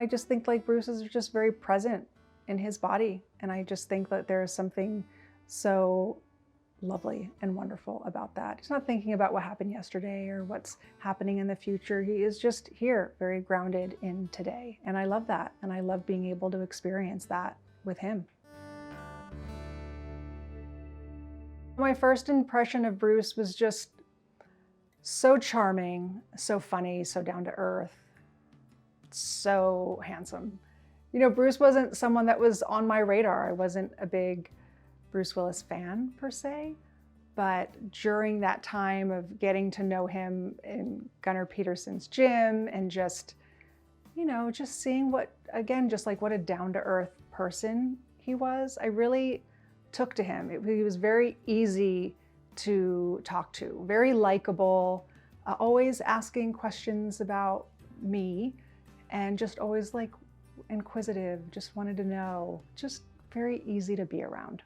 I just think like Bruce is just very present in his body. And I just think that there is something so lovely and wonderful about that. He's not thinking about what happened yesterday or what's happening in the future. He is just here, very grounded in today. And I love that. And I love being able to experience that with him. My first impression of Bruce was just so charming, so funny, so down to earth, so handsome. You know, Bruce wasn't someone that was on my radar. I wasn't a big Bruce Willis fan per se, but during that time of getting to know him in Gunnar Peterson's gym and just, you know, just seeing what, again, just like what a down-to-earth person he was, I really took to him. He was very easy to talk to, very likable, always asking questions about me, and just always like inquisitive, just wanted to know, just very easy to be around.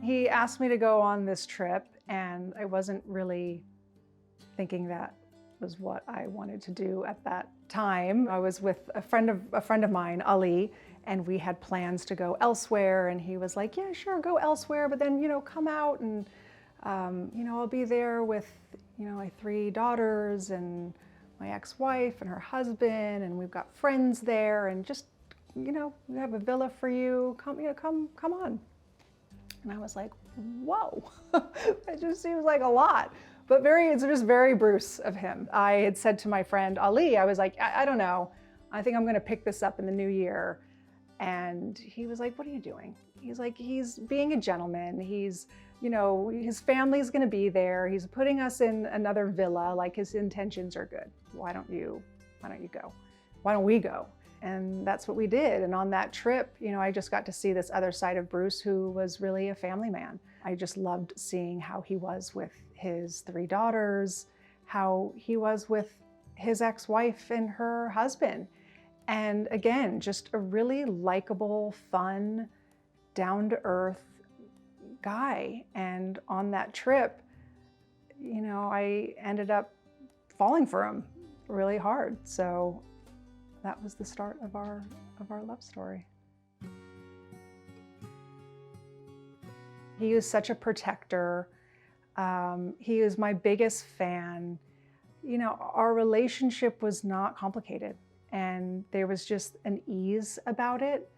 He asked me to go on this trip, and I wasn't really thinking that was what I wanted to do at that time. I was with a friend of mine, Ali, and we had plans to go elsewhere, and he was like, yeah, sure, go elsewhere, but then, you know, come out and, you know, I'll be there with, you know, my 3 daughters and my ex-wife and her husband, and we've got friends there, and just, you know, we have a villa for you, come, you know, come on. And I was like, whoa, it just seems like a lot. But it's just very Bruce of him. I had said to my friend Ali, I was like, I don't know, I think I'm gonna pick this up in the new year. And he was like, what are you doing? He's like, he's being a gentleman. He's, you know, his family's gonna be there. He's putting us in another villa, like his intentions are good. Why don't you go? Why don't we go? And that's what we did. And on that trip, you know, I just got to see this other side of Bruce, who was really a family man. I just loved seeing how he was with his 3 daughters, how he was with his ex-wife and her husband. And again, just a really likable, fun, down-to-earth guy. And on that trip, you know, I ended up falling for him really hard. So that was the start of our love story. He was such a protector. He was my biggest fan. You know, our relationship was not complicated, and there was just an ease about it.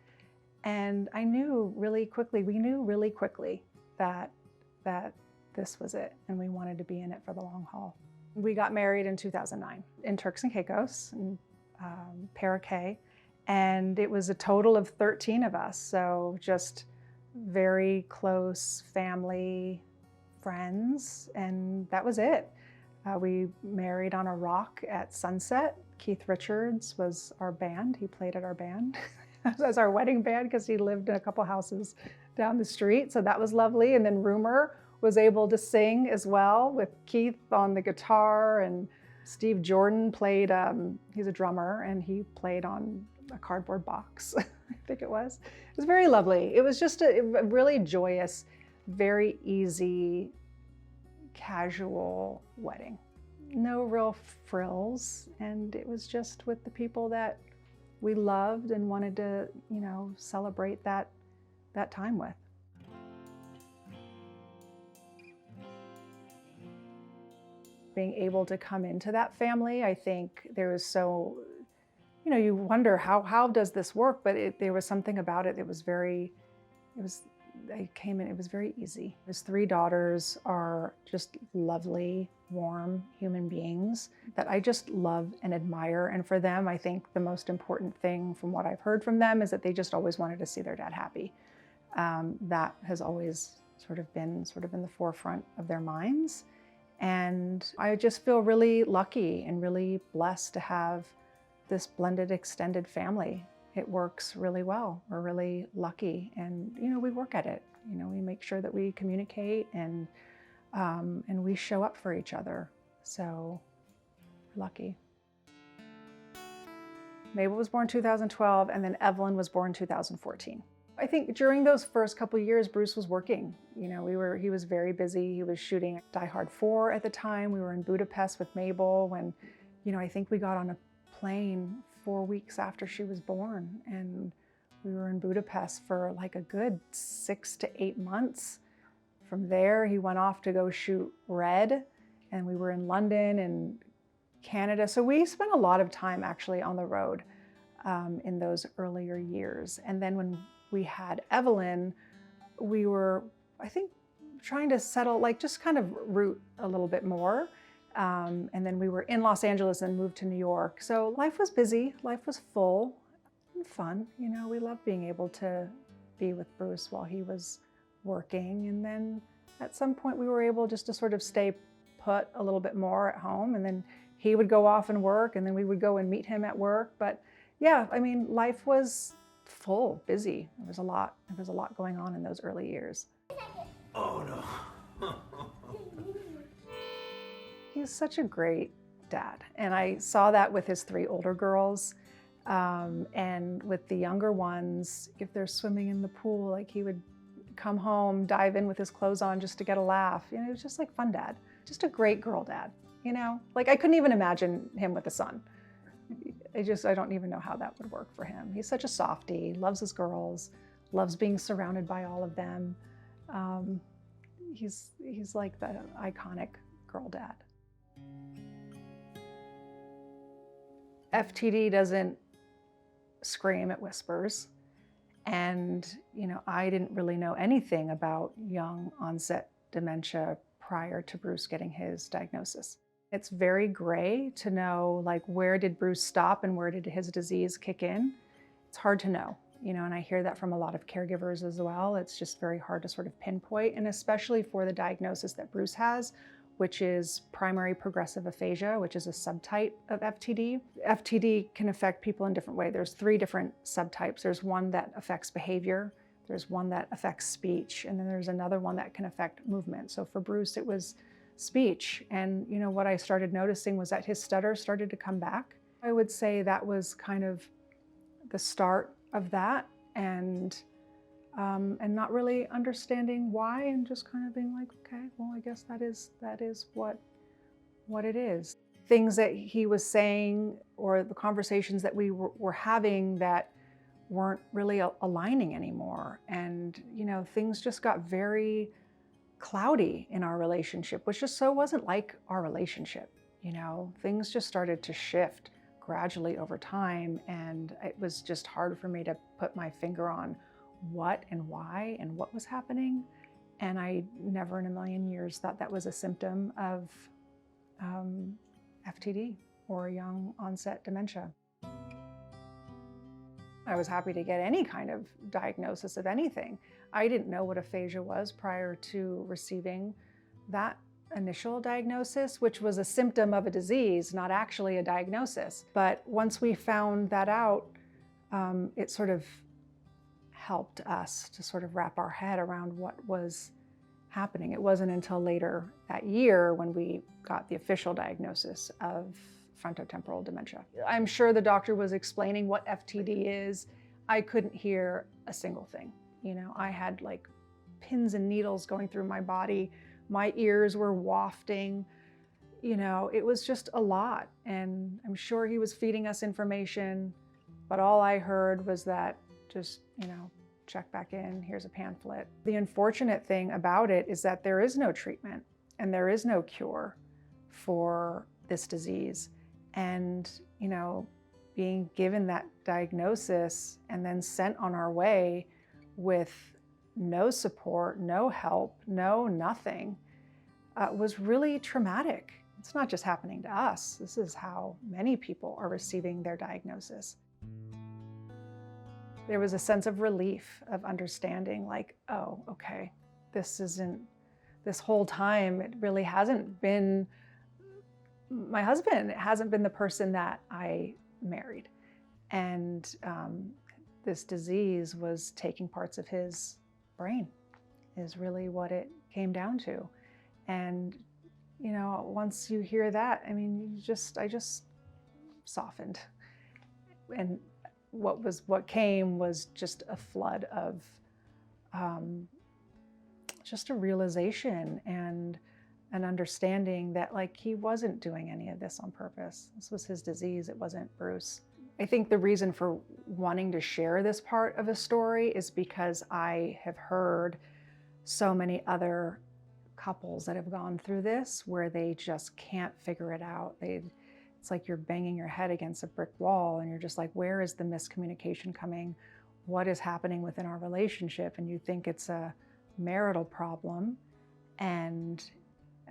And we knew really quickly that this was it, and we wanted to be in it for the long haul. We got married in 2009 in Turks and Caicos, in Paraguay, and it was a total of 13 of us, so just very close family, friends, and that was it. We married on a rock at sunset. Keith Richards was our band. He played at our band as our wedding band because he lived in a couple houses down the street, so that was lovely. And then Rumor was able to sing as well with Keith on the guitar, and Steve Jordan played, he's a drummer, and he played on a cardboard box, I think it was. It was very lovely. It was just a really joyous, very easy, casual wedding. No real frills, and it was just with the people that we loved and wanted to, you know, celebrate that time with. Being able to come into that family, I think there was so, you know, you wonder how does this work, but there was something about it. It was very easy. His 3 daughters are just lovely, warm human beings that I just love and admire. And for them, I think the most important thing from what I've heard from them is that they just always wanted to see their dad happy. That has always sort of been in the forefront of their minds. And I just feel really lucky and really blessed to have this blended extended family. It works really well. We're really lucky, and you know, we work at it. You know, we make sure that we communicate and we show up for each other. So we're lucky. Mabel was born 2012, and then Evelyn was born 2014. I think during those first couple of years, Bruce was working. You know, he was very busy. He was shooting Die Hard 4 at the time. We were in Budapest with Mabel when, I think we got on a plane 4 weeks after she was born, and we were in Budapest for like a good 6 to 8 months. From there, he went off to go shoot Red, and we were in London and Canada. So we spent a lot of time actually on the road in those earlier years. And then when we had Evelyn, we were, I think, trying to settle, like just kind of root a little bit more. And then we were in Los Angeles and moved to New York. So life was busy, life was full and fun. We loved being able to be with Bruce while he was working. And then at some point we were able just to sort of stay put a little bit more at home. And then he would go off and work, and then we would go and meet him at work. But yeah, I mean, life was full, busy. There was a lot going on in those early years. Oh no. He's such a great dad. And I saw that with his 3 older girls. And with the younger ones, if they're swimming in the pool, like he would come home, dive in with his clothes on just to get a laugh. It was just like fun dad. Just a great girl dad, Like I couldn't even imagine him with a son. I don't even know how that would work for him. He's such a softie, loves his girls, loves being surrounded by all of them. He's like the iconic girl dad. FTD doesn't scream, it whispers. And, I didn't really know anything about young onset dementia prior to Bruce getting his diagnosis. It's very gray to know, like, where did Bruce stop and where did his disease kick in? It's hard to know, and I hear that from a lot of caregivers as well. It's just very hard to sort of pinpoint, and especially for the diagnosis that Bruce has, which is primary progressive aphasia, which is a subtype of FTD. FTD can affect people in different ways. There's 3 different subtypes. There's one that affects behavior, there's one that affects speech, and then there's another one that can affect movement. So for Bruce, it was speech. And what I started noticing was that his stutter started to come back. I would say that was kind of the start of that, and not really understanding why, and just kind of being like, okay, well, I guess that is what it is. Things that he was saying or the conversations that we were having that weren't really aligning anymore. And, things just got very cloudy in our relationship, which just so wasn't like our relationship. Things just started to shift gradually over time. And it was just hard for me to put my finger on what and why and what was happening. And I never in a million years thought that was a symptom of FTD or young onset dementia. I was happy to get any kind of diagnosis of anything. I didn't know what aphasia was prior to receiving that initial diagnosis, which was a symptom of a disease, not actually a diagnosis. But once we found that out, it sort of helped us to sort of wrap our head around what was happening. It wasn't until later that year when we got the official diagnosis of frontotemporal dementia. I'm sure the doctor was explaining what FTD is. I couldn't hear a single thing. I had like pins and needles going through my body. My ears were wafting. It was just a lot. And I'm sure he was feeding us information, but all I heard was that just, check back in, here's a pamphlet. The unfortunate thing about it is that there is no treatment and there is no cure for this disease. And, being given that diagnosis and then sent on our way with no support, no help, nothing, was really traumatic. It's not just happening to us. This is how many people are receiving their diagnosis. There was a sense of relief, of understanding, like, oh, okay, this whole time, it really hasn't been my husband. It hasn't been the person that I married. And this disease was taking parts of his brain, is really what it came down to. And, once you hear that, I mean, I just softened. And what came was just a flood of just a realization and an understanding that like he wasn't doing any of this on purpose. This was his disease, it wasn't Bruce. I think the reason for wanting to share this part of a story is because I have heard so many other couples that have gone through this where they just can't figure it out. It's like you're banging your head against a brick wall and you're just like, where is the miscommunication coming? What is happening within our relationship? And you think it's a marital problem. And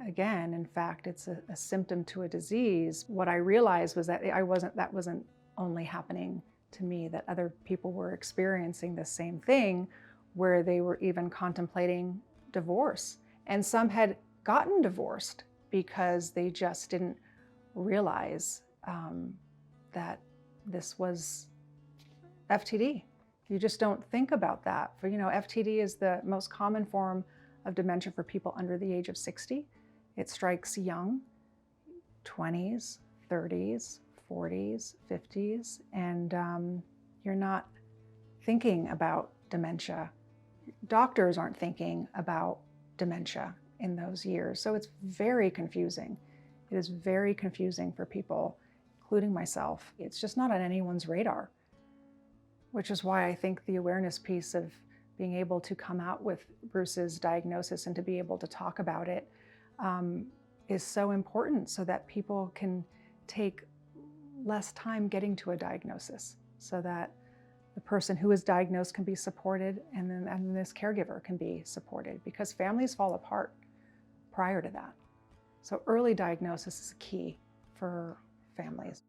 again, in fact, it's a symptom to a disease. What I realized was that that wasn't only happening to me, that other people were experiencing the same thing, where they were even contemplating divorce. And some had gotten divorced because they just didn't realize that this was FTD. You just don't think about that. FTD is the most common form of dementia for people under the age of 60. It strikes young, 20s, 30s, 40s, 50s, and you're not thinking about dementia. Doctors aren't thinking about dementia in those years. So it's very confusing. It is very confusing for people, including myself. It's just not on anyone's radar, which is why I think the awareness piece of being able to come out with Bruce's diagnosis and to be able to talk about it is so important, so that people can take less time getting to a diagnosis, so that the person who is diagnosed can be supported, and then this caregiver can be supported, because families fall apart prior to that. So early diagnosis is key for families.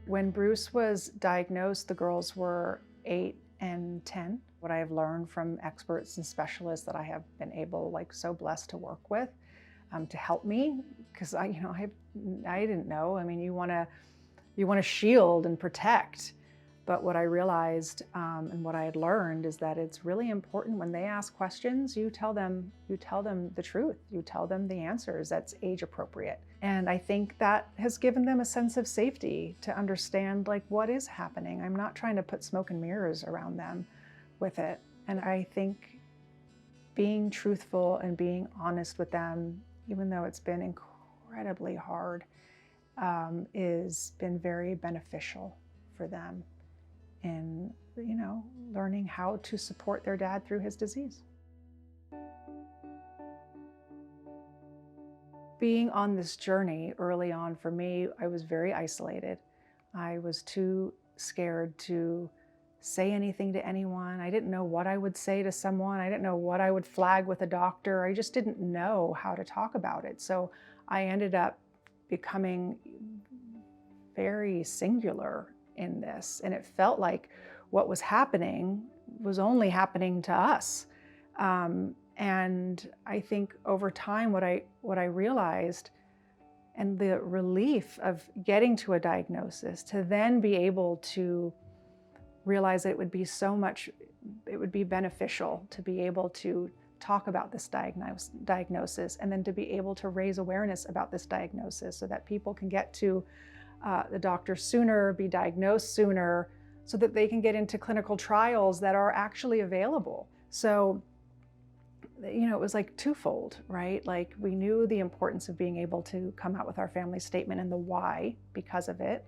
When Bruce was diagnosed, the girls were 8 and 10. What I have learned from experts and specialists that I have been able, so blessed to work with, to help me, because I didn't know. I mean, you want to shield and protect, but what I realized and what I had learned is that it's really important when they ask questions, you tell them the truth, you tell them the answers that's age appropriate. And I think that has given them a sense of safety to understand what is happening. I'm not trying to put smoke and mirrors around them with it. And I think being truthful and being honest with them, even though it's been incredibly hard, has been very beneficial for them in, learning how to support their dad through his disease. Being on this journey early on for me, I was very isolated. I was too scared to say anything to anyone. I didn't know what I would say to someone. I didn't know what I would flag with a doctor. I just didn't know how to talk about it. So I ended up becoming very singular in this. And it felt like what was happening was only happening to us. And I think over time, what I realized, and the relief of getting to a diagnosis, to then be able to realize that it would be beneficial to be able to talk about this diagnosis, and then to be able to raise awareness about this diagnosis so that people can get to the doctor sooner, be diagnosed sooner, so that they can get into clinical trials that are actually available. So, it was twofold, right? We knew the importance of being able to come out with our family statement and the why because of it.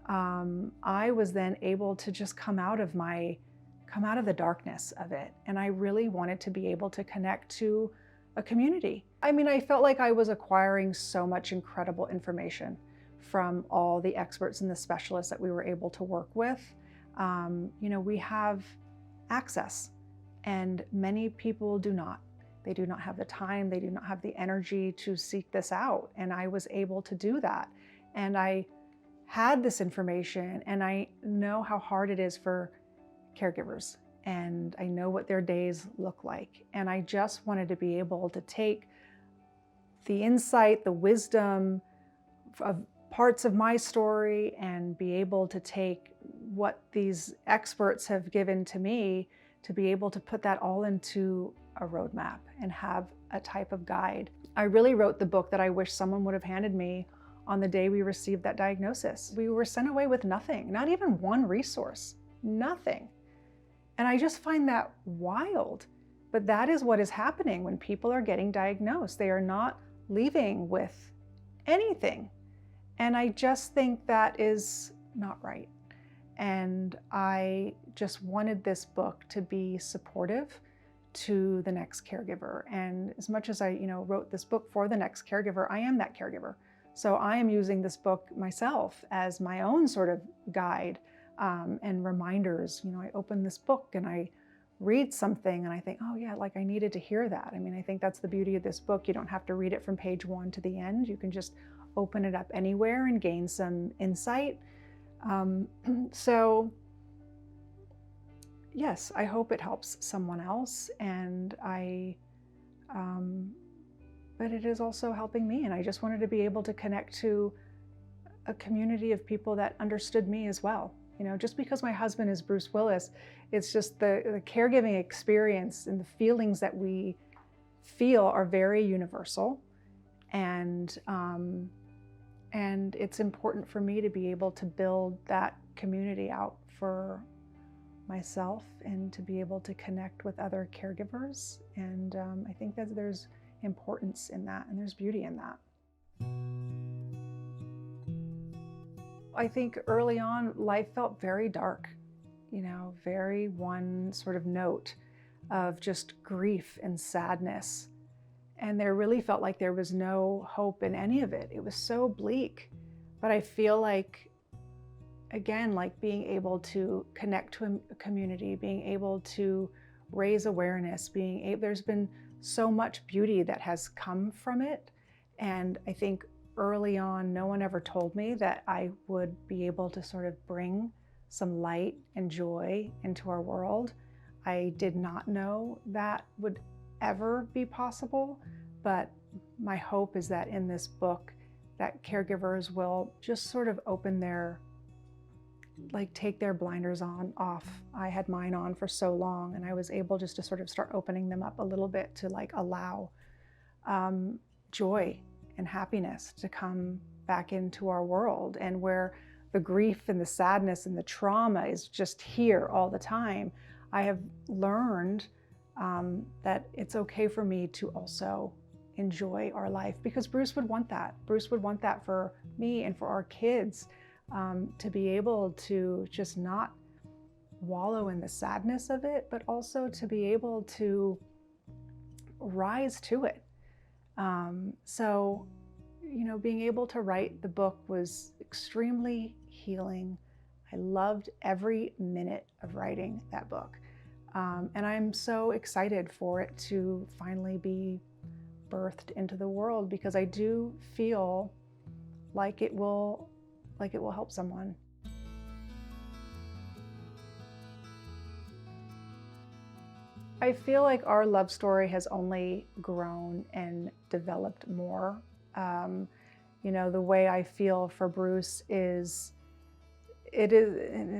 I was then able to just come out of the darkness of it. And I really wanted to be able to connect to a community. I felt like I was acquiring so much incredible information from all the experts and the specialists that we were able to work with. We have access, and many people do not. They do not have the time, they do not have the energy to seek this out. And I was able to do that. And I had this information, and I know how hard it is for caregivers, and I know what their days look like. And I just wanted to be able to take the insight, the wisdom of parts of my story, and be able to take what these experts have given to me to be able to put that all into a roadmap and have a type of guide. I really wrote the book that I wish someone would have handed me on the day we received that diagnosis. We were sent away with nothing, not even one resource, nothing. And I just find that wild, But that is what is happening when people are getting diagnosed. They are not leaving with anything. And I just think that is not right. And I just wanted this book to be supportive to the next caregiver. And as much as I, wrote this book for the next caregiver, I am that caregiver. So I am using this book myself as my own sort of guide and reminders. I open this book and I read something and I think, oh yeah, like I needed to hear that. I mean, I think that's the beauty of this book. You don't have to read it from page 1 to the end. You can just open it up anywhere and gain some insight. So yes, I hope it helps someone else, and but it is also helping me, and I just wanted to be able to connect to a community of people that understood me as well. Just because my husband is Bruce Willis, it's just the caregiving experience and the feelings that we feel are very universal, and it's important for me to be able to build that community out for myself and to be able to connect with other caregivers. And I think that there's importance in that, and there's beauty in that. I think early on, life felt very dark, very one sort of note of just grief and sadness. And there really felt like there was no hope in any of it. It was so bleak. But I feel like, again, like being able to connect to a community, being able to raise awareness, there's been so much beauty that has come from it. And I think early on, no one ever told me that I would be able to sort of bring some light and joy into our world. I did not know that would ever be possible, but my hope is that in this book, that caregivers will just sort of take their blinders off. I had mine on for so long, and I was able just to sort of start opening them up a little bit to allow joy and happiness to come back into our world, and where the grief and the sadness and the trauma is just here all the time. I have learned that it's okay for me to also enjoy our life, because Bruce would want that. Bruce would want that for me and for our kids, to be able to just not wallow in the sadness of it, but also to be able to rise to it. So, being able to write the book was extremely healing. I loved every minute of writing that book. And I'm so excited for it to finally be birthed into the world, because I do feel like it will help someone. I feel like our love story has only grown and developed more. The way I feel for Bruce is, and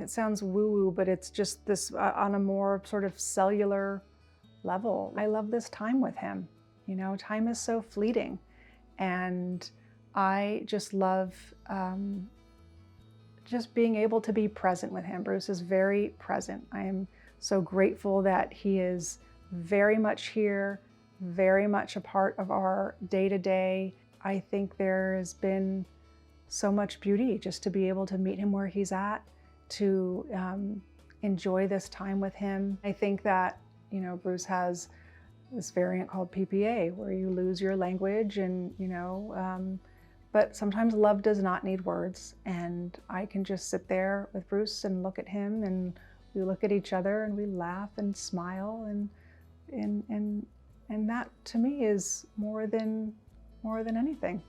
it sounds woo-woo, but it's just this on a more sort of cellular level. I love this time with him. Time is so fleeting, and I just love just being able to be present with him. Bruce is very present. I am so grateful that he is very much here, very much a part of our day-to-day. I think there has been so much beauty just to be able to meet him where he's at, to enjoy this time with him. I think that, Bruce has this variant called PPA, where you lose your language, and, but sometimes love does not need words. And I can just sit there with Bruce and look at him, and we look at each other and we laugh and smile, and that to me is more than anything.